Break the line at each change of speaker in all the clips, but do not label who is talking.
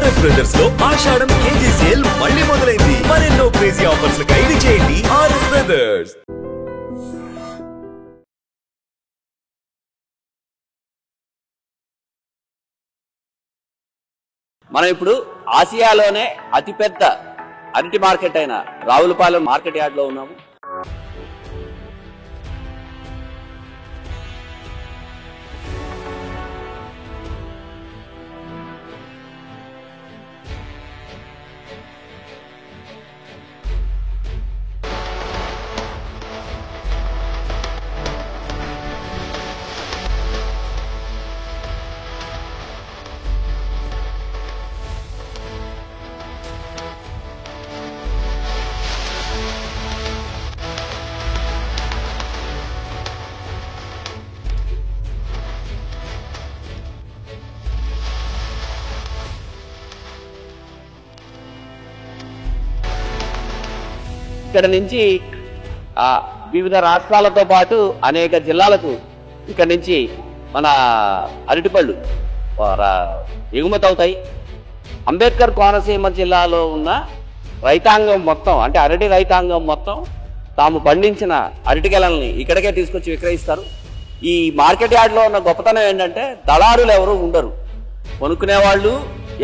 RS brothers లో ఆషాఢం KG sale మళ్ళీ మొదలైంది. మరెన్నో క్రేజీ ఆఫర్స్ ఖైదీ చేయండి ఆర్ఎస్ బ్రదర్స్.
మనం ఇప్పుడు ఆసియాలోనే అతిపెద్ద అరటి మార్కెట్ అయిన రావులపాలెం మార్కెట్ యార్డ్ లో ఉన్నాము. ఇక్కడ నుంచి వివిధ రాష్ట్రాలతో పాటు అనేక జిల్లాలకు ఇక్కడ నుంచి మన అరటిపళ్ళు ఎగుమతి అవుతాయి. అంబేద్కర్ కోనసీమ జిల్లాలో ఉన్న రైతాంగం మొత్తం, అంటే అరటి రైతాంగం మొత్తం తాము పండించిన అరటి గెలల్ని ఇక్కడికే తీసుకొచ్చి విక్రయిస్తారు. ఈ మార్కెట్ యార్డ్లో ఉన్న గొప్పతనం ఏంటంటే దళారులు ఎవరు ఉండరు. కొనుక్కునే వాళ్ళు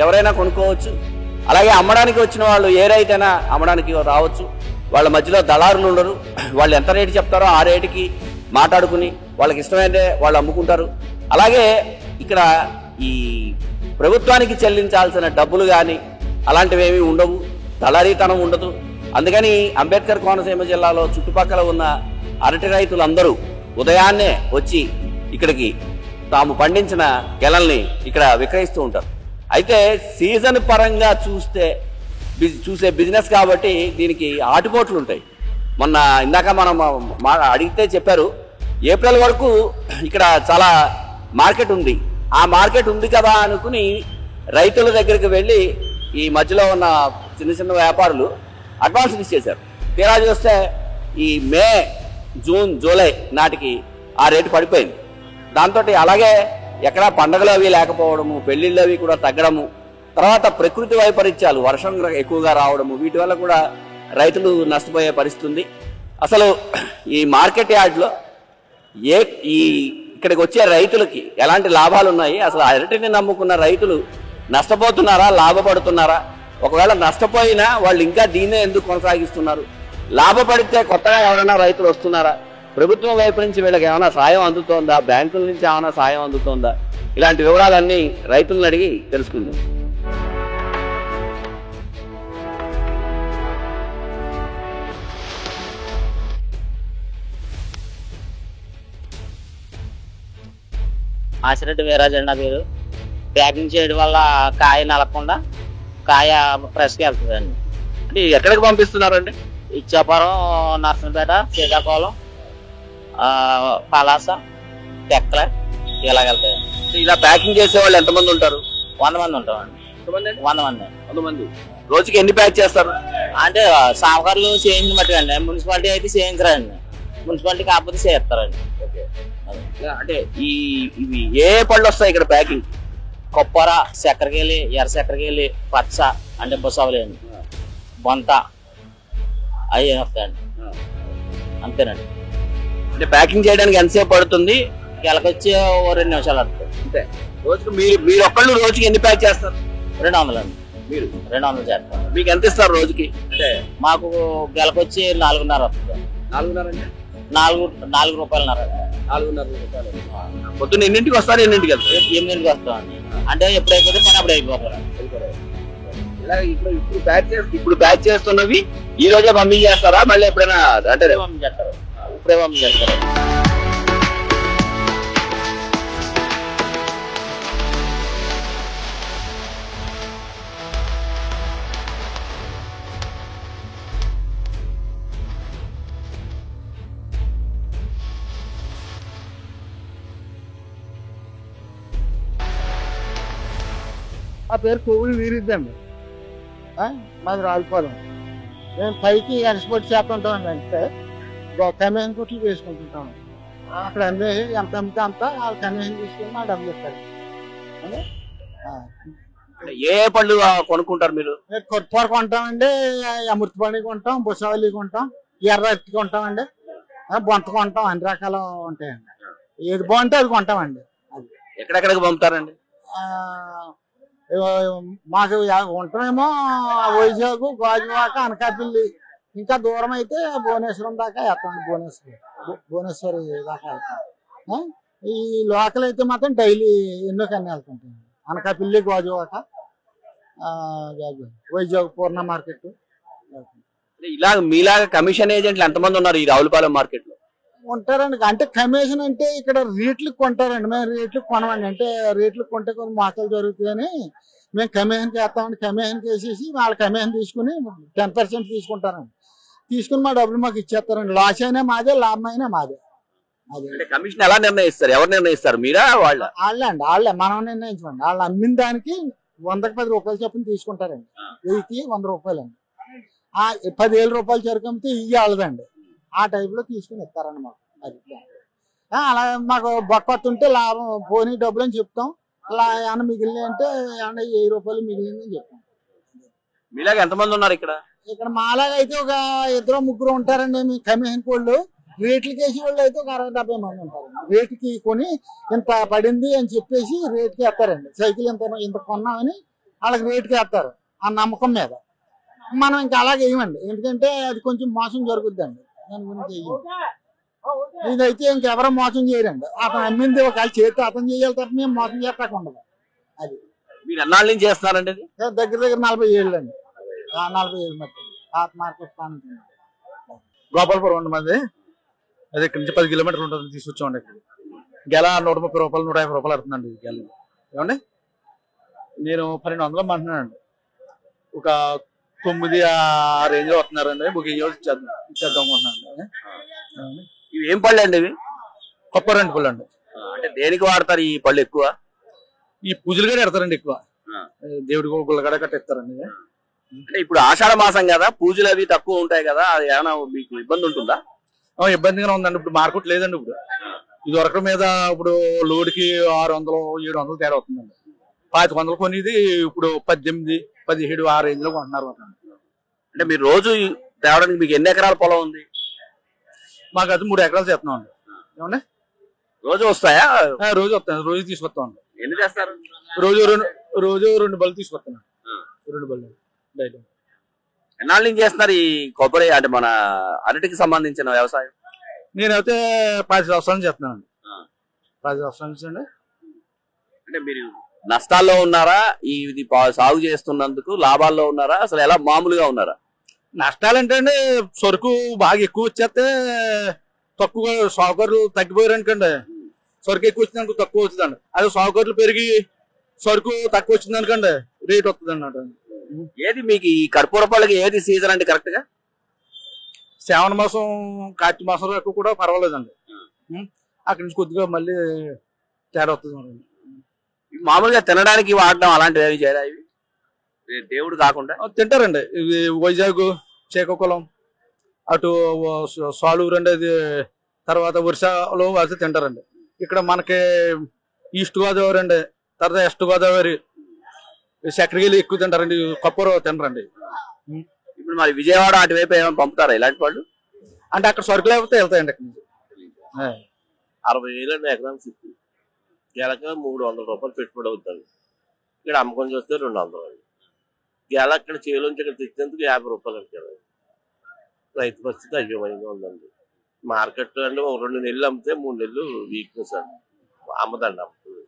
ఎవరైనా కొనుక్కోవచ్చు. అలాగే అమ్మడానికి వచ్చిన వాళ్ళు ఏ రైతైనా అమ్మడానికి రావచ్చు. వాళ్ళ మధ్యలో దళారులు ఉండరు. వాళ్ళు ఎంత రేటు చెప్తారో ఆ రేటుకి మాట్లాడుకుని వాళ్ళకి ఇష్టమైతే వాళ్ళు అమ్ముకుంటారు. అలాగే ఇక్కడ ఈ ప్రభుత్వానికి చెల్లించాల్సిన డబ్బులు కానీ అలాంటివి ఏమీ ఉండవు, దళారీతనం ఉండదు. అందుకని అంబేద్కర్ కోనసీమ జిల్లాలో చుట్టుపక్కల ఉన్న అరటి రైతులందరూ ఉదయాన్నే వచ్చి ఇక్కడికి తాము పండించిన గెలల్ని ఇక్కడ విక్రయిస్తూ ఉంటారు. అయితే సీజన్ పరంగా చూసే బిజినెస్ కాబట్టి దీనికి ఆటుపోట్లు ఉంటాయి. మొన్న ఇందాక మనం అడిగితే చెప్పారు ఏప్రిల్ వరకు ఇక్కడ చాలా మార్కెట్ ఉంది. ఆ మార్కెట్ ఉంది కదా అనుకుని రైతుల దగ్గరికి వెళ్ళి ఈ మధ్యలో ఉన్న చిన్న చిన్న వ్యాపారులు అడ్వాన్స్ ఇచ్చేశారు. తీరా చూస్తే ఈ మే, జూన్, జూలై నాటికి ఆ రేటు పడిపోయింది. దాంతో అలాగే ఎక్కడా పండగలు అవి లేకపోవడము, పెళ్లిళ్ళు అవి కూడా తగ్గడము, తర్వాత ప్రకృతి వైపరీత్యాలు, వర్షం ఎక్కువగా రావడము, వీటి వల్ల కూడా రైతులు నష్టపోయే పరిస్థితి ఉంది. అసలు ఈ మార్కెట్ యార్డ్లో ఇక్కడికి వచ్చే రైతులకి ఎలాంటి లాభాలు ఉన్నాయి, అసలు అరటిని నమ్ముకున్న రైతులు నష్టపోతున్నారా, లాభపడుతున్నారా, ఒకవేళ నష్టపోయినా వాళ్ళు ఇంకా దీన్నే ఎందుకు కొనసాగిస్తున్నారు, లాభపడితే కొత్తగా ఎవరైనా రైతులు వస్తున్నారా, ప్రభుత్వం వైపు నుంచి వీళ్ళకి ఏమైనా సాయం అందుతోందా, బ్యాంకుల నుంచి ఏమైనా సాయం అందుతోందా, ఇలాంటి వివరాలన్నీ రైతులను అడిగి తెలుసుకుందాం.
ఆసిరెడ్డి వీరాజ్ అండి నా పేరు. ప్యాకింగ్ చేయడం వల్ల కాయ నలగకుండా కాయ ఫ్రెష్గా వెళ్తుందండి.
అంటే ఎక్కడికి పంపిస్తున్నారండి?
ఇచ్చాపురం, నర్సంపేట, శ్రీకాకుళం, పలాస, టెక్కల ఇలాగెళ్తాయండి.
ఇలా ప్యాకింగ్ చేసే వాళ్ళు ఎంతమంది ఉంటారు?
100 మంది ఉంటామండి. 100 మంది.
రోజుకి ఎన్ని ప్యాక్ చేస్తారు?
అంటే సామకారులు చేయించిన బట్టి అండి. మున్సిపాలిటీ అయితే చేయించరండి, మున్సిపాలిటీ కాకపోతే చేస్తారండి.
అంటే ఇవి ఏ పళ్ళు వస్తాయి ఇక్కడ ప్యాకింగ్?
కొప్పర, చక్కెరకేళి, ఎర్ర చక్కెరకేళి, పచ్చ అంటే బొసవలేండి, బొంత అవి వస్తాయండి. అంతేనండి.
అంటే ప్యాకింగ్ చేయడానికి ఎంతసేపు పడుతుంది?
గెలకొచ్చి 2 నిమిషాలు పడుతుంది
అంతే. రోజుకి మీరు ఒక్కళ్ళు రోజుకి ఎన్ని ప్యాక్ చేస్తారు?
200 అండి.
మీరు
200 చేస్తారు.
మీకు ఎంత ఇస్తారు రోజుకి? అంటే
మాకు గెలకొచ్చి 4.5 వస్తుంది.
4.5 అంటే
4 రూపాయలున్నర.
4.5 రూపాయలు. పొద్దున్న ఎన్నింటికి వస్తారు, ఎన్నింటికి వెళ్తారు?
8ంటికి వస్తామండి. అంటే ఎప్పుడు అయిపోతే పని అప్పుడు అయిపోతారు.
ఇలా ఇప్పుడు ప్యాక్ చేస్తున్నవి ఈ రోజే పంపించేస్తారా, మళ్ళీ ఎప్పుడైనా అంటే
పంపించేస్తారు? ఇప్పుడే పంపించేస్తారు.
ఆ పేరు కొవ్వులు వీరిద్దండి. మాది రాలిపోదాం. మేము పైకి ఎక్స్పోర్ట్ చేస్తుంటామండి. అంటే కమిషన్ కొట్లు వేసుకుంటుంటాము. అక్కడ అన్నీ ఎంత అమ్మితే అంత కమిషన్ తీసుకొని మాకు డబ్బులు ఇస్తారు.
ఏ పళ్ళు కొనుక్కుంటారు మీరు?
కొరపారు కొంటామండి, అమృతపాణి కొంటాం, బుసావలి కొంటాం, ఎర్ర అరటి కొంటామండి, బొంత కొంటాం, అన్ని రకాలు ఉంటాయండి. ఏది బాగుంటే అది కొంటామండి. అది
ఎక్కడెక్కడికి పంపుతారండి?
మాకు ఉంటామేమో వైజాగ్, గాజువాక, అనకాపల్లి, ఇంకా దూరం అయితే భువనేశ్వరం దాకా వేస్తామండి. భువనేశ్వరి దాకా వెళ్తాం. ఈ లోకల్ అయితే మాత్రం డైలీ ఎన్నో కన్నా వెళ్తుంటాం. అనకాపల్లి, గాజువాక, వైజాగ్ పూర్ణ మార్కెట్.
ఇలా మీలాగా కమిషన్ ఏజెంట్లు ఎంతమంది ఉన్నారు ఈ రావులపాలెం మార్కెట్ లో?
ఉంటారండి. అంటే కమిషన్ అంటే ఇక్కడ రేట్లకు కొంటారండి, మేము రేట్లకు కొనమండి. అంటే రేట్లకు కొంటే కొన్ని మోసాలు జరుగుతాయని మేము కమిషన్కి వేస్తామండి. కమిషన్కి వేసేసి వాళ్ళ కమిషన్ తీసుకుని 10% తీసుకుంటారండి. తీసుకుని మా డబ్బులు మాకు ఇచ్చేస్తారండి. లాస్ అయినా మాదే, లాభం అయినా మాదే.
అదే కమిషన్ ఎలా నిర్ణయిస్తారు? ఎవరు నిర్ణయిస్తారు, మీరా వాళ్ళ?
వాళ్ళే మనం నిర్ణయించమండి. వాళ్ళు అమ్మిన దానికి 100కి 10 రూపాయలు చొప్పున తీసుకుంటారండి. 1000కి 100 రూపాయలండి. 10,000 రూపాయలు సరుకు అమ్మితే ఇవి వాళ్ళదండి. ఆ టైప్ లో తీసుకుని ఇస్తారండి మాకు. అది అలా మాకు బొక్కొత్తుంటే లాభం పోనీ డబ్బులు అని చెప్తాం. అలా ఏమన్నా మిగిలిన అంటే 1000 రూపాయలు మిగిలిందని చెప్తాం.
మీలాగా ఎంతమంది ఉన్నారు ఇక్కడ?
ఇక్కడ మాలాగా అయితే ఒక 2-3 ఉంటారండి. మీ కమిషన్ కోళ్ళు రేట్లకి వేసి వాళ్ళు అయితే ఒక 60-70 మంది ఉంటారండి. రేటుకి కొని ఇంత పడింది అని చెప్పేసి రేటుకి వేస్తారండి. సైకిల్ ఇంత కొన్నామని వాళ్ళకి రేటుకి వేస్తారు ఆ నమ్మకం మీద. మనం ఇంకా అలాగే వేయమండి, ఎందుకంటే అది కొంచెం మోసం జరుగుద్దండి. దాని గురించి ఇదైతే ఇంకెవరో మోసం చేయరండి. అతను అమ్మింది ఒకవేళ చేస్తే అతను చేయాలి తప్ప మేము మోసం చేస్తాక ఉండదు. అది
మీరు ఎన్నాళ్ళ నుంచి చేస్తున్నారండి?
దగ్గర 40 ఏళ్ళు అండి. 40 ఏళ్ళు మట్టి మార్కెట్ స్థానం
గోపాలపురం అండి మాది. అది ఇక్కడ నుంచి 10 కిలోమీటర్లు ఉంటుంది. తీసుకొచ్చామండి. ఇక్కడ గెల 130 రూపాయలు 150 రూపాయలు పడుతుందండి గెల. ఏమండి నేను 1200 అంటున్నానండి. ఒక 9 ఆ రేంజ్ లో వస్తున్నారండి. ఒక ఇచ్చేద్దాం అనుకుంటున్నాను.
ఇవి ఏం పళ్ళు అండి? ఇవి
కొప్పరండి పళ్ళు అండి.
అంటే దేనికి వాడతారు ఈ పళ్ళు ఎక్కువ?
ఈ పూజలు కూడా పెడతారండి ఎక్కువ. దేవుడికి గుళ్ళగడ కట్టిస్తారండి.
అంటే ఇప్పుడు ఆషాఢ మాసం కదా, పూజలు అవి తక్కువ ఉంటాయి కదా, అది ఏమైనా మీకు ఇబ్బంది ఉంటుందా?
ఇబ్బందిగానే ఉందండి. ఇప్పుడు మార్కెట్ లేదండి. ఇప్పుడు ఇది వరకు మీద ఇప్పుడు లోడ్కి 600-700 తేడా అవుతుందండి. 500 కొనేది ఇప్పుడు 18, 17 ఆ రేంజ్ లో కొంటున్నారు.
అంటే మీరు రోజు తేవడానికి మీకు ఎన్ని ఎకరాల పొలం ఉంది?
మాకు అది 3 ఎకరాలు చేస్తున్నాం అండి. ఏమండి
రోజు వస్తాయా?
రోజు వస్తాను. రోజు తీసుకొస్తామండి.
ఎన్ని చేస్తారు?
రోజు 2 బళ్ళు తీసుకొస్తున్నాను. 2 బళ్ళు డైలీ.
ఎన్నాళ్ళ నుంచి చేస్తున్నారు ఈ కొబ్బరి, అంటే మన అరటికి సంబంధించిన వ్యవసాయం?
నేనైతే 10 సంవత్సరాల నుంచి చేస్తున్నాను. 10 సంవత్సరాల నుంచి అండి.
అంటే మీరు నష్టాల్లో ఉన్నారా ఇది సాగు చేస్తున్నందుకు? లాభాల్లో ఉన్నారా? అసలు ఎలా మామూలుగా ఉన్నారా?
నష్టాలంటే అండి, సరుకు బాగా ఎక్కువ వచ్చేస్తే తక్కువ, సాగుకర్లు తగ్గిపోయారు అనుకోండి. సరుకు ఎక్కువ వచ్చిందనుకో తక్కువ వచ్చిందండి. అదే సాగుకర్లు పెరిగి సరుకు తక్కువ వచ్చింది అనుకోండి రేట్ వస్తుంది అన్నమాట.
ఏది మీకు ఈ కర్పూర పళ్ళకి ఏది సీజన్ అంటే కరెక్ట్ గా?
శ్రావణ మాసం, కార్తీక మాసం ఎక్కువ కూడా పర్వాలేదండి. అక్కడి నుంచి కొద్దిగా మళ్ళీ తేడా వస్తుంది.
మామూలుగా తినడానికి వాడడం అలాంటివి ఏమి చేయరా? ఇవి దేవుడు కాకుండా
తింటారండి. ఇవి వైజాగ్, శ్రీకాకుళం, అటు సాలూరు అండి, అది తర్వాత వర్షాలు అది తింటారండి. ఇక్కడ మనకి ఈస్ట్ గోదావరి అండి, తర్వాత వెస్ట్ గోదావరి, చక్రగిరి ఎక్కువ తింటారండి. కొప్పరు తినరండి.
ఇప్పుడు మరి విజయవాడ అటువైపు ఏమైనా పంపుతారా ఇలాంటి వాళ్ళు?
అంటే అక్కడ సరుకులు అయిపోతే వెళ్తాయండి. అక్కడి నుంచి
60,000 అండి ఎకరానికి చెప్పి గెలక 300 రూపాయలు పెట్టుబడి అవుతుంది. ఇక్కడ అమ్మకం చూస్తే 200. గెల అక్కడ చేలోంచి ఇక్కడ తెచ్చేందుకు 50 రూపాయలు అంటారు. రైతు పరిస్థితి అయ్యమైంగా ఉందండి. మార్కెట్ అంటే ఒక 2 నెలలు అమ్మితే 3 నెలలు వీక్నెస్ అండి, అమ్మదండి. అమ్ముతుంది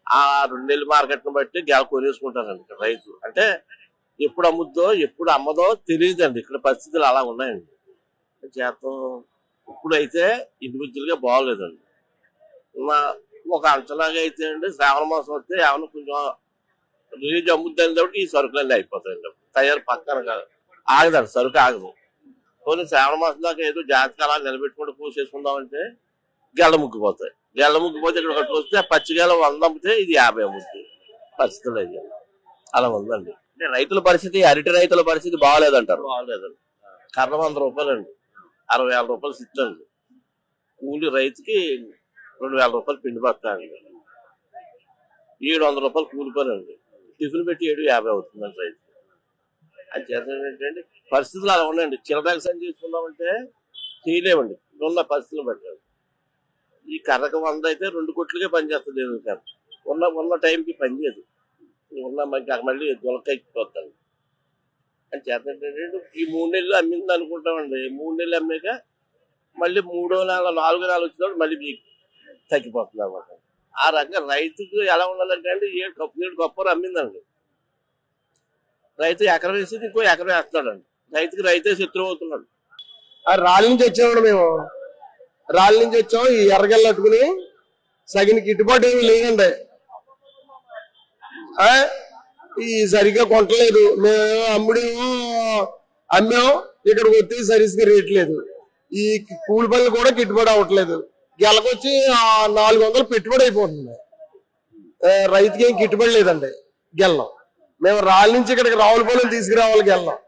ఆ 2 నెలలు మార్కెట్ని బట్టి గెల కొనేసుకుంటారండి ఇక్కడ రైతు. అంటే ఎప్పుడు అమ్ముద్దో ఎప్పుడు అమ్మదో తెలియదండి. ఇక్కడ పరిస్థితులు అలా ఉన్నాయండి. చేతం ఇప్పుడైతే ఇండివిజువల్ గా బాగోలేదండి. ఒక అంచనాగా అయితే అండి, శ్రావణ మాసం వస్తే ఏమన్నా కొంచెం రిలీజ్ అమ్ముద్దని కాబట్టి ఈ సరుకులన్నీ అయిపోతాయండి. తయారు పక్కన కాదు, ఆగదండి, సరుకు ఆగదు. కొన్ని శ్రావణ మాసం దాకా ఏదో జాతకాలు నిలబెట్టుకుంటూ పూసేసుకుందామంటే గెల్ల ముగ్గిపోతాయి. గెల్ల ముగ్గిపోతే ఇక్కడ ఒకటి వస్తే పచ్చిగెల 100 అమ్మితే ఇది 50 అమ్ముతుంది. పరిస్థితులు అయ్యి అలా ఉందండి.
అంటే రైతుల పరిస్థితి, అరటి రైతుల పరిస్థితి బాగలేదంటారు?
బాగలేదండి. కర్ర 100 రూపాయలు అండి, 60,000 రూపాయలు సిద్ధండి. కూలి రైతుకి 2,000 రూపాయలు పిండి పడతాయండి. 700 రూపాయలు కూలి పని అండి. టిఫిన్ పెట్టి 750 అవుతుందండి రైతు. అది చేత ఏంటంటే పరిస్థితులు అలా ఉన్నాయండి. చిల్లర సంచి చేసుకుందామంటే చేయలేమండి ఉన్న పరిస్థితులు పెట్టాలి. ఈ కర్రకు 100 అయితే 2 కోట్లకే పనిచేస్తుంది. ఉన్న టైంకి పనిచేయదు. ఉన్న మళ్ళీ దొలకాయి వస్తాను అని చేత ఏంటంటే ఈ 3 నెలలు అమ్మింది అనుకుంటామండి. 3 నెలలు అమ్మాక మళ్ళీ 3వ నెల 4వ నెల వచ్చినప్పుడు మళ్ళీ మీకు తగ్గిపోతుంది అన్నమాట. ఆ రకంగా రైతుకు ఎలా ఉండాలంటే అండి 7 గొప్ప అమ్మిందండి. రైతు ఎకరం వేసి ఇంకో ఎకరం వేస్తున్నాడండి. రైతుకి రైతే శత్రువు అవుతున్నాడు.
రాళ్ళ నుంచి వచ్చామండి మేము. రాళ్ళ నుంచి వచ్చాం. ఈ ఎర్రగల్లు అట్టుకుని సగిన గిట్టుబాటు ఏమి లేదండి. ఈ సరిగ్గా కొట్టలేదు. మేము అమ్మాం, ఇక్కడికి వచ్చి సరిగ్గా రేట్ లేదు. ఈ కూలి పనులు కూడా గిట్టుబాటు అవ్వట్లేదు. గెలకొచ్చి 400 పెట్టుబడి అయిపోతుంది. రైతుకి ఏం గిట్టుబడి లేదండి. గెల్లం మేము రాళ్ళ నుంచి ఇక్కడికి రావులపాలెం తీసుకురావాలి. గెల్లం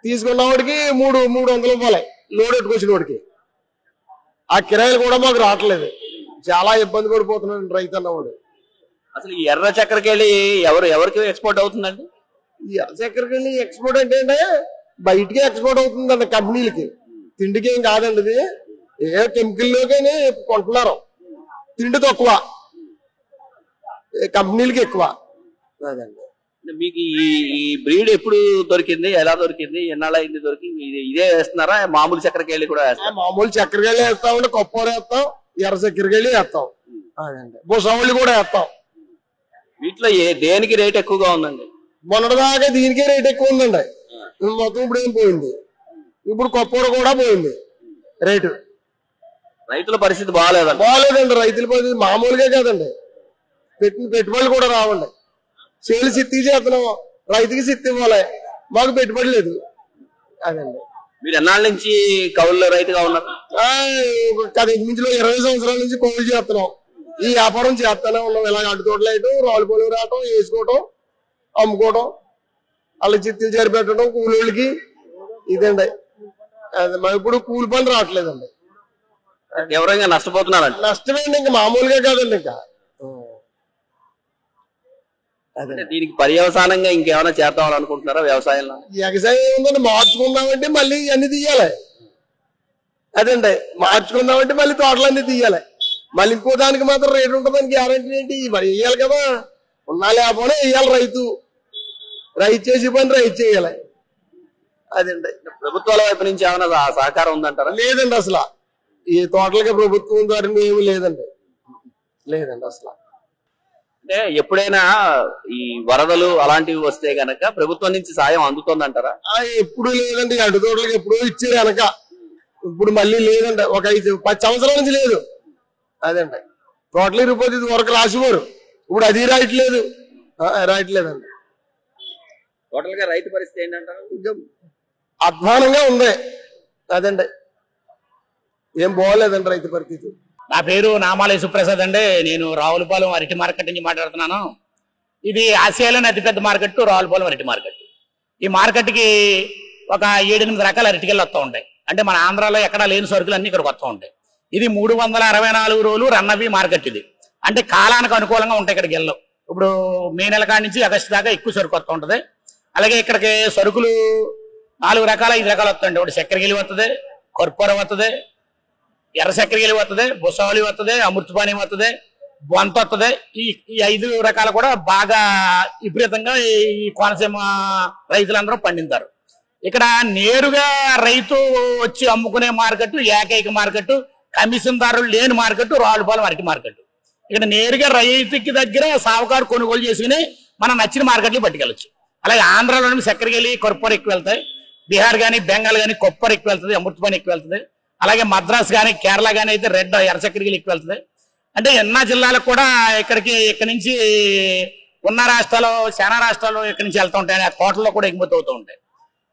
తీసుకున్న వాడికి 300 రూపాయలు లోడ్ ఎట్టుకొచ్చిన వాడికి. ఆ కిరాయిలు కూడా మాకు రావట్లేదు. చాలా ఇబ్బంది పడిపోతున్నాడు రైతు అన్నవాడు.
అసలు ఈ ఎర్ర చక్కెరకెళ్ళి ఎవరికి ఎక్స్పోర్ట్ అవుతుందండి?
ఈ ఎర్ర చక్కెరకెళ్ళి ఎక్స్పోర్ట్ అంటే బయటికి ఎక్స్పోర్ట్ అవుతుందండి. కంపెనీలకి, తిండికి ఏం కాదండి. ఇది ఏ కెమికల్లోకి కొంటున్నారు. తిండి తక్కువ, కంపెనీలకి ఎక్కువ. అదండి.
మీకు ఈ బ్రీడ్ ఎప్పుడు దొరికింది, ఎలా దొరికింది, ఎన్నాళ్ళు అయింది దొరికి? ఇదే వేస్తున్నారా, మామూలు చక్కెరకెళ్ళి కూడా వేస్తారా?
మామూలు చక్కెరకెళ్ళి వేస్తామండి, కొప్పూర వేస్తాం, ఎర్ర చక్కెరకెళ్ళి వేస్తాం. అదండి. భూసవళ్ళు కూడా వేస్తాం.
వీటిలో దేనికి రేట్ ఎక్కువగా ఉందండి?
మొన్నటిదాకా దీనికే రేట్ ఎక్కువ ఉందండి. మొత్తం ఇప్పుడు ఏం పోయింది. ఇప్పుడు కొప్పూర కూడా పోయింది రేటు.
రైతుల పరిస్థితి బాగాలేదండి.
రైతుల పరిస్థితి మామూలుగా కాదండి. పెట్టిన పెట్టుబడులు కూడా రావండి. చేలు సిత్తి చేస్తున్నాం, రైతుకి సిత్తి ఇవ్వాలి, మాకు పెట్టుబడి లేదు. అదండి.
మీరు ఎన్నాళ్ళ నుంచి కౌలు రైతుగా ఉన్నారు?
మించిలో 20 సంవత్సరాల నుంచి కౌలు చేస్తున్నాం. ఈ వ్యాపారం చేస్తానే ఉన్నాం. ఇలా అడ్డుతోటలు రావులపాలెం రావటం, వేసుకోవటం, అమ్ముకోవటం, వాళ్ళ చిత్తులు సరిపెట్టడం కూలీళ్ళకి. ఇదండి. ఇప్పుడు కూలి పని రావట్లేదండి.
ఎవరైనా నష్టపోతున్నారండి?
నష్టమేండి, ఇంకా మామూలుగా కాదండి. ఇంకా
దీనికి పర్యవసానంగా ఇంకేమైనా చేద్దామని అనుకుంటున్నారా వ్యవసాయంలో?
వ్యవసాయం ఏముందండి, మార్చుకుందామంటే మళ్ళీ అన్ని తీయాలి. అదండి, మార్చుకుందామంటే మళ్ళీ తోటలన్నీ తీయాలి. మళ్ళీ ఇంకో దానికి మాత్రం రేటు ఉంటుందని గ్యారంటీ ఏంటి? మరి వేయాలి కదా. ఉన్నా లేకపోతే వేయాలి. రైతు చేసే పని రైతు చేయాలి. అదండి.
ప్రభుత్వాల వైపు నుంచి ఏమైనా సహకారం ఉందంటారా?
లేదండి. అసలు ఈ తోటలకి ప్రభుత్వం ద్వారా ఏమి లేదండి. అసలు.
అంటే ఎప్పుడైనా ఈ వరదలు అలాంటివి వస్తే గనక ప్రభుత్వం నుంచి సాయం అందుతుందంటారా?
ఎప్పుడు లేదండి. అడ్డు తోటలకు ఎప్పుడూ ఇచ్చారు వెనక. ఇప్పుడు మళ్ళీ లేదండి. ఒక 10 సంవత్సరాల నుంచి లేదు. అదండి. టోటల్ రూపాయలు ఇది వరకు రాసిపోరు. ఇప్పుడు అది రాయట్లేదండి.
టోటల్ గా రైతు పరిస్థితి ఏంటంటారు?
అధ్వానంగా ఉంది. అదండి. ఏం బాగోలేదండి రైతు పరిస్థితి.
నా పేరు నామాల సుప్రసాద్ అండి. నేను రావులపాలెం అరటి మార్కెట్ నుంచి మాట్లాడుతున్నాను. ఇది ఆసియాలోని అతిపెద్ద మార్కెట్ రావులపాలెం అరటి మార్కెట్. ఈ మార్కెట్కి ఒక 7-8 రకాల అరటికెళ్ళు వస్తూ ఉంటాయి. అంటే మన ఆంధ్రాలో ఎక్కడా లేని సరుకులు అన్ని ఇక్కడికి వస్తూ ఉంటాయి. ఇది 364 రోజులు రన్నవి మార్కెట్. ఇది అంటే కాలానికి అనుకూలంగా ఉంటాయి ఇక్కడ గెల్లో. ఇప్పుడు మే నెల కాడి నుంచి ఆగస్టు దాకా ఎక్కువ సరుకు వస్తూ ఉంటుంది. అలాగే ఇక్కడికి సరుకులు 4 రకాల 5 రకాలు వస్తాయండి. ఒకటి చక్కెరగిలి వస్తుంది, కర్పూరం వస్తుంది, ఎర్ర చక్కెరగిలి వస్తుంది, బుసవలి వస్తుంది, అమృతపాణి వస్తుంది, బొంత వస్తుంది. ఈ 5 రకాలు కూడా బాగా విపరీతంగా ఈ కోనసీమ రైతులందరూ పండిస్తారు. ఇక్కడ నేరుగా రైతు వచ్చి అమ్ముకునే మార్కెట్, ఏకైక మార్కెట్, కమిషన్దారులు లేని మార్కెట్ రావులపాలెం అరటి మార్కెట్. ఇక్కడ నేరుగా రైతుకి దగ్గర సావుకారు కొనుగోలు చేసుకుని మనం నచ్చిన మార్కెట్లు పట్టుకెళ్ళచ్చు. అలాగే ఆంధ్రాలో చక్కెరగిలి, కర్పూరం ఎక్కువ వెళ్తాయి. బీహార్ కానీ బెంగాల్ కానీ కొప్పర్ ఎక్కువ వెళ్తుంది, అమృతపాణి ఎక్కువ వెళ్తుంది. అలాగే మద్రాస్ కానీ కేరళ కానీ అయితే రెడ్ ఎర్ర చక్కెరగిలి ఎక్కువ వెళ్తుంది. అంటే ఎన్నో జిల్లాలకు కూడా ఇక్కడి నుంచి ఉన్న రాష్ట్రాలు, చాలా రాష్ట్రాలు ఇక్కడి నుంచి వెళ్తూ ఉంటాయి. ఆ తోటల్లో కూడా ఎగుమతి అవుతూ ఉంటాయి.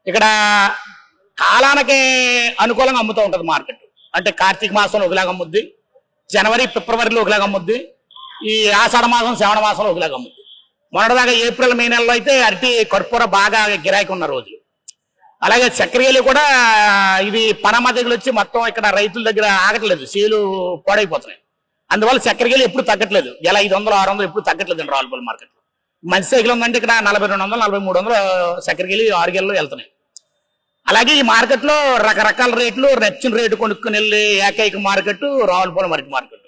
ఇక్కడ కాలానికి అనుకూలంగా అమ్ముతూ ఉంటుంది మార్కెట్. అంటే కార్తీక మాసంలో ఒకలాగా అమ్ముద్ది, జనవరి ఫిబ్రవరిలో ఒకలాగా అమ్ముద్ది, ఈ ఆషాఢ మాసం శ్రావణ మాసంలో ఒకలాగా అమ్ముద్ది. మొన్నటిదాకా ఏప్రిల్ మే నెలలో అయితే అరటి కర్పూర బాగా గిరాకీ ఉన్న రోజులు. అలాగే చక్కెరగిలి కూడా ఇది పనమ తెగులు వచ్చి మొత్తం ఇక్కడ రైతుల దగ్గర ఆగట్లేదు, సీలు పాడైపోతున్నాయి. అందువల్ల చక్కెరగిలి ఎప్పుడు తగ్గట్లేదు. 500-600 ఎప్పుడు తగ్గట్లేదు రావులపాలెం మార్కెట్. మంచి సైకిల్ ఉందంటే ఇక్కడ 4200 4300 చక్కెరకెళ్ళి 6 గెలలు వెళ్తున్నాయి. అలాగే ఈ మార్కెట్లో రకరకాల రేట్లు, నచ్చిన రేటు కొనుక్కుని వెళ్ళి ఏకైక మార్కెట్ రావులపాలెం అరటి మార్కెట్.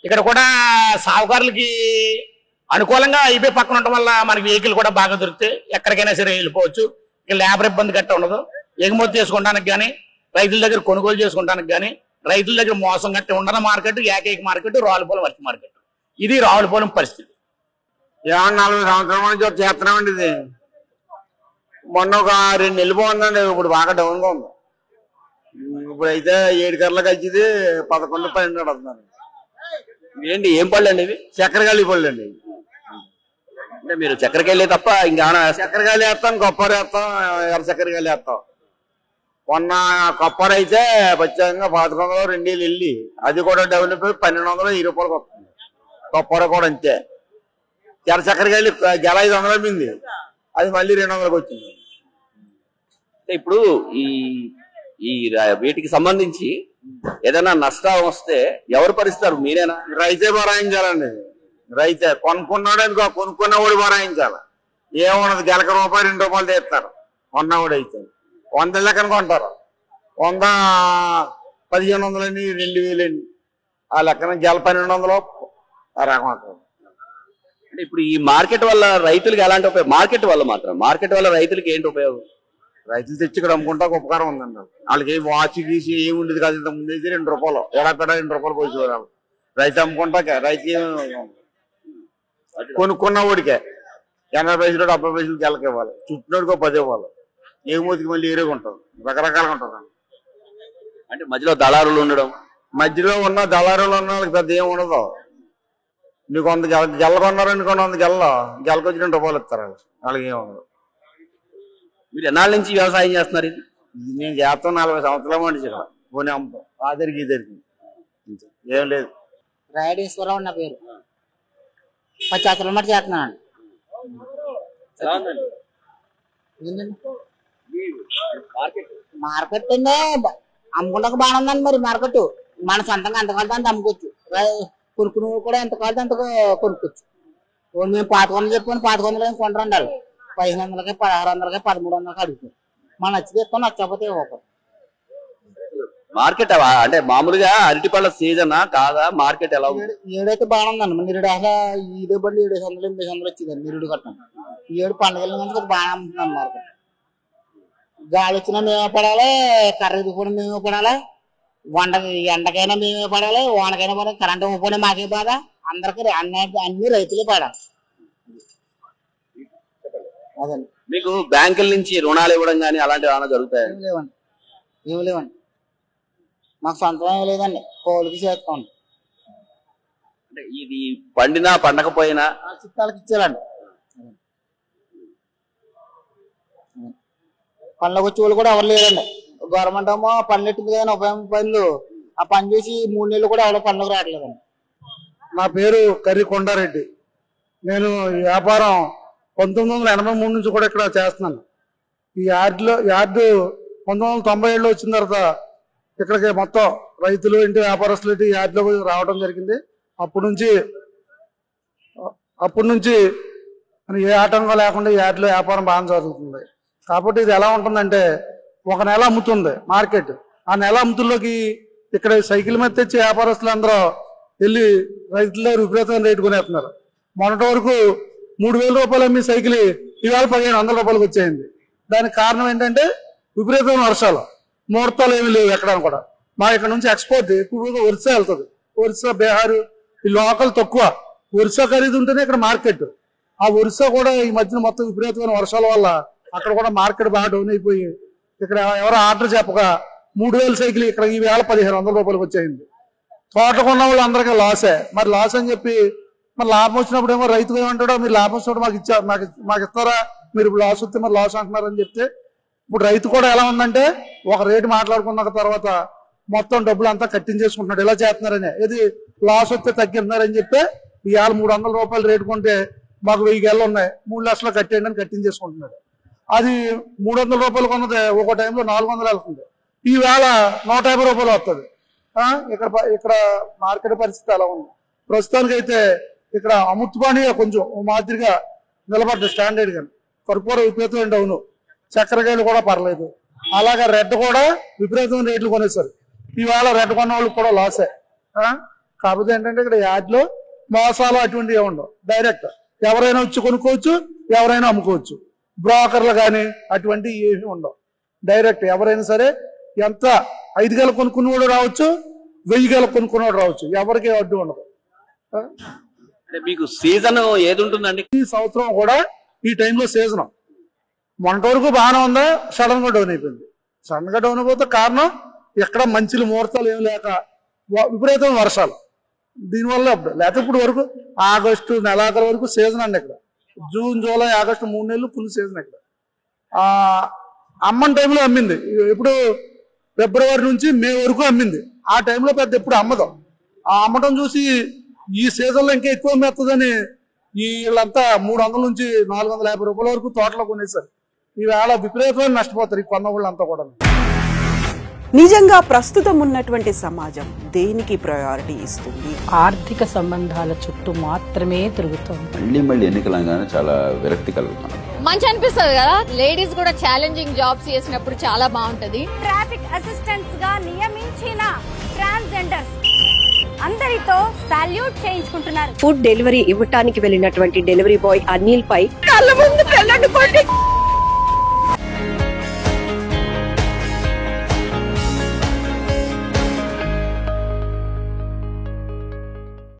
ఇక్కడ కూడా సాగుకారులకి అనుకూలంగా అయిపోయి పక్కన ఉండటం వల్ల మనకి వెహికల్ కూడా బాగా దొరుకుతాయి. ఎక్కడికైనా సరే వెళ్ళిపోవచ్చు. ఇక్కడ లేబర్ ఇబ్బంది గట్ట ఉండదు. ఎగుమతి చేసుకోవడానికి కానీ, రైతుల దగ్గర కొనుగోలు చేసుకోవడానికి కానీ, రైతుల దగ్గర మోసం గట్ట ఉండని మార్కెట్ ఏకైక మార్కెట్ రావులపాలెం అరటి మార్కెట్. ఇది రావులపాలెం పరిస్థితి.
40 సంవత్సరాల నుంచి చేస్తున్నామండి. ఇది మొన్న ఒక 2 నెలలు బాగుందండి. ఇప్పుడు బాగా డౌన్ గా ఉంది. ఇప్పుడు అయితే 7 కర్రలు కలిసిది 11 12 నడుస్తున్నారు.
ఏంటి ఏం పళ్ళు అండి ఇవి?
చక్కెరకాయలు పళ్ళు అండి.
అంటే మీరు చక్కెరకెళ్ళే తప్ప ఇంకా
చక్కెరకాయలు వేస్తాం, కొబ్బరి వేస్తాం, ఎర్ర చక్కెరకాయలు వేస్తాం. మొన్న కొబ్బరి అయితే ప్రత్యేకంగా 1100 2 వెళ్ళి అది కూడా డెవలప్ అయి 1200 రూపాయలకు వస్తుంది. కొబ్బరి కూడా అంతే. ఎర్ర చక్కెరకాయలు గెల 500 అమ్మింది, అది మళ్ళీ 200కి వచ్చింది.
ఇప్పుడు ఈ ఈ వీటికి సంబంధించి ఏదైనా నష్టం వస్తే ఎవరు భరిస్తారు? మీరేనా?
రైతే భరాయించాలండి. రైతే కొనుక్కున్నాడు అనుకో, కొనుక్కున్నవాడు భరాయించాలి. ఏమున్నది గెలక రూపాయి 2 రూపాయలు తీస్తారు. కొన్నవాడు అయితే 100 లెక్కన కొంటారు. 100 1500 అని 2000 అని ఆ లెక్కన గెల 1200 ఆ రకం.
అంటే ఇప్పుడు ఈ మార్కెట్ వల్ల రైతులకు ఎలాంటి ఉపయోగం? మార్కెట్ వల్ల రైతులకి ఏంటి ఉపయోగం?
రైతులు తెచ్చి ఇక్కడ అమ్ముకుంటా ఉపకారం ఉందండి. వాళ్ళకి వాచ్ గీసి ఏమి ఉండేది కాదు. ఇంత ముందు అయితే 2 రూపాయలు ఎడాపెడ 2 రూపాయలు పోసేవారు. రైతు అమ్ముకుంటాక రైతు కొనుక్కున్న వాడికే 80 పైసలు 70 పైసలు గెలకి ఇవ్వాలి. చుట్టినోడికి 10 ఇవ్వాలి. ఎగుమతికి మళ్ళీ ఏరేగా ఉంటుంది. రకరకాలుగా ఉంటుంది.
అంటే మధ్యలో దళారులు ఉండడం,
మధ్యలో ఉన్న దళారులు ఉన్న వాళ్ళకి పెద్ద ఏమి ఉండదు. నీకు 100 గెల్ల కొన్నారని 100 గెలకు వచ్చి 2 రూపాయలు ఇస్తారు. వాళ్ళకి ఏమి ఉండదు.
మీరు ఎన్నాళ్ళ నుంచి వ్యవసాయం చేస్తున్నారు? ఇది
నేను చేస్తాను 40 సంవత్సరాలు అండి. ఇక్కడ పోనీ అమ్ముతాం. ఆదరికి ఇద్దరికి ఏం లేదు.
రాయడేశ్వరరావు నా పేరు. 10 సంవత్సరాల మట్టి చేస్తున్నాను. మార్కెట్ అంటే అమ్ముకుంటాక బాగా ఉందండి. మరి మార్కెట్ మన సొంతంగా ఎంత కాదు అంత అమ్ముకోవచ్చు. కొనుక్కుని కూడా ఎంత కాదు అంత కొనుక్కోవచ్చు. మేము 500 చెప్పుకొని 500 కొంటారండి. వాళ్ళు 1500కి 1600కి 1300కి అడుగుతారు. మన నచ్చి తీసుకొని నచ్చకపోతే ఇవ్వకూడదు.
మార్కెట్ అంటే మామూలుగా అరటిపళ్ళ సీజన్ కాదా? మార్కెట్ ఎలా ఉంది?
ఏడైతే బాగా ఉందండి. నిరుడు అసలు ఇదే బండి 700 800 వచ్చిందండి. నిరుడు కట్టం ఈ ఏడు పండుగల నుంచి బాగా అమ్ముతున్నాను మార్కెట్. గాలి వచ్చినా మేమే పడాలి, కర్రీ కూడా మేమే పడాలి, ఎండకైనా మేమే పడాలి, వానకైనా పడాలి, కరెంటు పోయినా మాకే బాధ. అందరికి అన్ని రైతులే పడాలి. అదండి.
మీకు బ్యాంకుల నుంచి రుణాలు ఇవ్వడం కానీ అలాంటివి ఏమైనా జరుగుతాయి?
ఏమి లేవండి. మాకు సొంతం ఏమి లేదండి. కోళ్ళకి చేస్తాం.
అంటే ఇది పండినా పండకపోయినా
చిత్తాలకి ఇచ్చేయాలండి. పనులకు వచ్చే వాళ్ళు కూడా ఎవరు లేరండి. గవర్నమెంట్ ఏమో పనులు ఎట్టింది కానీ ఉపయోగం పనులు ఆ పని చేసి 3 నెలలు కూడా ఎవరో పనులకు రావట్లేదండి.
నా పేరు కర్రి కొండారెడ్డి. నేను ఈ వ్యాపారం 1983 నుంచి కూడా ఇక్కడ చేస్తున్నాను. ఈ యార్డు 1997లో వచ్చిన తర్వాత ఇక్కడికి మొత్తం రైతులు ఇంటి వ్యాపారస్తులు ఇంటి యార్డులో రావడం జరిగింది. అప్పటి నుంచి ఏ ఆటంకం లేకుండా ఈ యార్డులో వ్యాపారం బాగా జరుగుతుంది. కాబట్టి ఇది ఎలా ఉంటుందంటే, ఒక నెల అమ్ముతుంది మార్కెట్. ఆ నెల అమ్ముతుల్లోకి ఇక్కడ సైకిల్ మీద తెచ్చి వ్యాపారస్తులు అందరూ వెళ్ళి రైతుల్లో విపరీతమైన రేటు కొనేస్తున్నారు. మొన్నటి వరకు 3000 రూపాయలు అమ్మి సైకిల్ ఇవాళ 1500 రూపాయలకు వచ్చేయింది. దానికి కారణం ఏంటంటే విపరీతమైన వర్షాలు, ముహూర్తాలు ఏమీ లేవు ఎక్కడ కూడా. మా ఇక్కడ నుంచి ఎక్స్పోర్ట్ ఎక్కువగా ఒరిస్సా వెళ్తుంది. ఒరిస్సా, బీహార్ ఈ లోకల్ తక్కువ. ఒరిస్సా ఖరీదు ఉంటేనే ఇక్కడ మార్కెట్. ఆ ఒరిస్సా కూడా ఈ మధ్యన మొత్తం విపరీతమైన వర్షాల వల్ల అక్కడ కూడా మార్కెట్ బాగా డౌన్ అయిపోయి ఇక్కడ ఎవరో ఆర్డర్ చెప్పక 3000 సైకిల్ ఇక్కడ ఈ వేళ 1500 రూపాయలకు వచ్చేయింది. తోటలు కొన్న వాళ్ళు అందరికీ లాసే. మరి లాస్ అని చెప్పి మరి లాభం వచ్చినప్పుడు ఏమో రైతు ఏమంటాడో, మీరు లాభం వచ్చినప్పుడు మాకు ఇస్తారా, మీరు ఇప్పుడు లాస్ వస్తే మరి లాస్ అంటున్నారని చెప్తే, ఇప్పుడు రైతు కూడా ఎలా ఉందంటే ఒక రేటు మాట్లాడుకున్న తర్వాత మొత్తం డబ్బులు అంతా కట్టించేసుకుంటున్నాడు. ఇలా చేస్తున్నారని, ఇది లాస్ వస్తే తగ్గిస్తున్నారని చెప్తే ఇవాళ 300 రూపాయలు రేటు కొంటే మాకు 1000 గెలలు ఉన్నాయి, 3 లక్షలు కట్టేయండి అని కట్టించేసుకుంటున్నాడు. అది 300 రూపాయలు కొన్నది ఒక టైంలో 400 వెళ్తుంది. ఈ వేళ 150 రూపాయలు వస్తుంది. ఇక్కడ మార్కెట్ పరిస్థితి అలా ఉంది. ప్రస్తుతానికైతే ఇక్కడ అమృతపాణి కొంచెం మాదిరిగా
నిలబడ్డ స్టాండర్డ్ గాని. కర్పూరం విపరీతమైన డౌను, చక్కెరకాయలు కూడా పర్లేదు. అలాగే రెడ్ కూడా విపరీతమైన రేట్లు కొనేసారు. ఇవాళ రెడ్ కొన్న వాళ్ళు కూడా లాసే. కాకపోతే ఏంటంటే ఇక్కడ యాడ్లో మోసాలు అటువంటివి ఉండవు. డైరెక్ట్ ఎవరైనా వచ్చి కొనుక్కోవచ్చు, ఎవరైనా అమ్ముకోవచ్చు. బ్రోకర్లు కానీ అటువంటివి ఏమీ ఉండవు. డైరెక్ట్ ఎవరైనా సరే ఎంత 5 గేల కొనుక్కునేవాడు రావచ్చు, 1000 గేల కొనుక్కునేవాడు రావచ్చు. ఎవరికి అడ్డు ఉండదు.
మీకు సీజన్ ఏది ఉంటుందండి?
ఈ సంవత్సరం కూడా ఈ టైంలో సీజన్ మొన్నటి వరకు బాగానే ఉందా, సడన్ గా డౌన్ అయిపోయింది. సడన్ గా డౌన్ అయిపోతే కారణం ఎక్కడ మంచి ముహూర్తాలు ఏమి లేక విపరీతమైన వర్షాలు. దీనివల్ల లేకపోతే ఇప్పుడు వరకు ఆగస్టు నెలాఖరు వరకు సీజన్ అండి. ఇక్కడ జూన్, జూలై, ఆగస్టు 3 నెలలు ఫుల్ సీజన్. ఇక్కడ అమ్మని టైంలో అమ్మింది. ఇప్పుడు ఫిబ్రవరి నుంచి మే వరకు అమ్మింది. ఆ టైంలో పెద్ద ఎప్పుడు అమ్మదు. ఆ అమ్మటం చూసి ఈ సీజన్ లో ఇంకా ఎక్కువ మెత్తదని వీళ్ళంతా 300 నుంచి 450 రూపాయల వరకు తోటలో కొనేసారు. ఈవేళ విపరీతమైన నష్టపోతారు ఈ కొన్న వాళ్ళంతా కూడా.
నిజంగా ప్రస్తుతం ఉన్నటువంటి సమాజం దేనికి ప్రయారిటీ ఇస్తుంది?
ఆర్థిక సంబంధాల చుట్టూ మాత్రమే తిరుగుతుంది.
మళ్ళీ ఎన్నికలంగానే చాలా విరక్తి కలుగుతాం.
మంచి అనిపిస్తుంది కదా, లేడీస్ కూడా ఛాలెంజింగ్ జాబ్స్ చేసినప్పుడు చాలా బాగుంటది.
ట్రాఫిక్ అసిస్టెంట్స్ గా నియమించిన ట్రాన్స్జెండర్స్ అందరితో సాల్యూట్ చేయించుకుంటున్నారు.
ఫుడ్ డెలివరీ ఇవ్వటానికి వెళ్ళినటువంటి డెలివరీ బాయ్ అనిల్ పై
కళ్ళ ముందు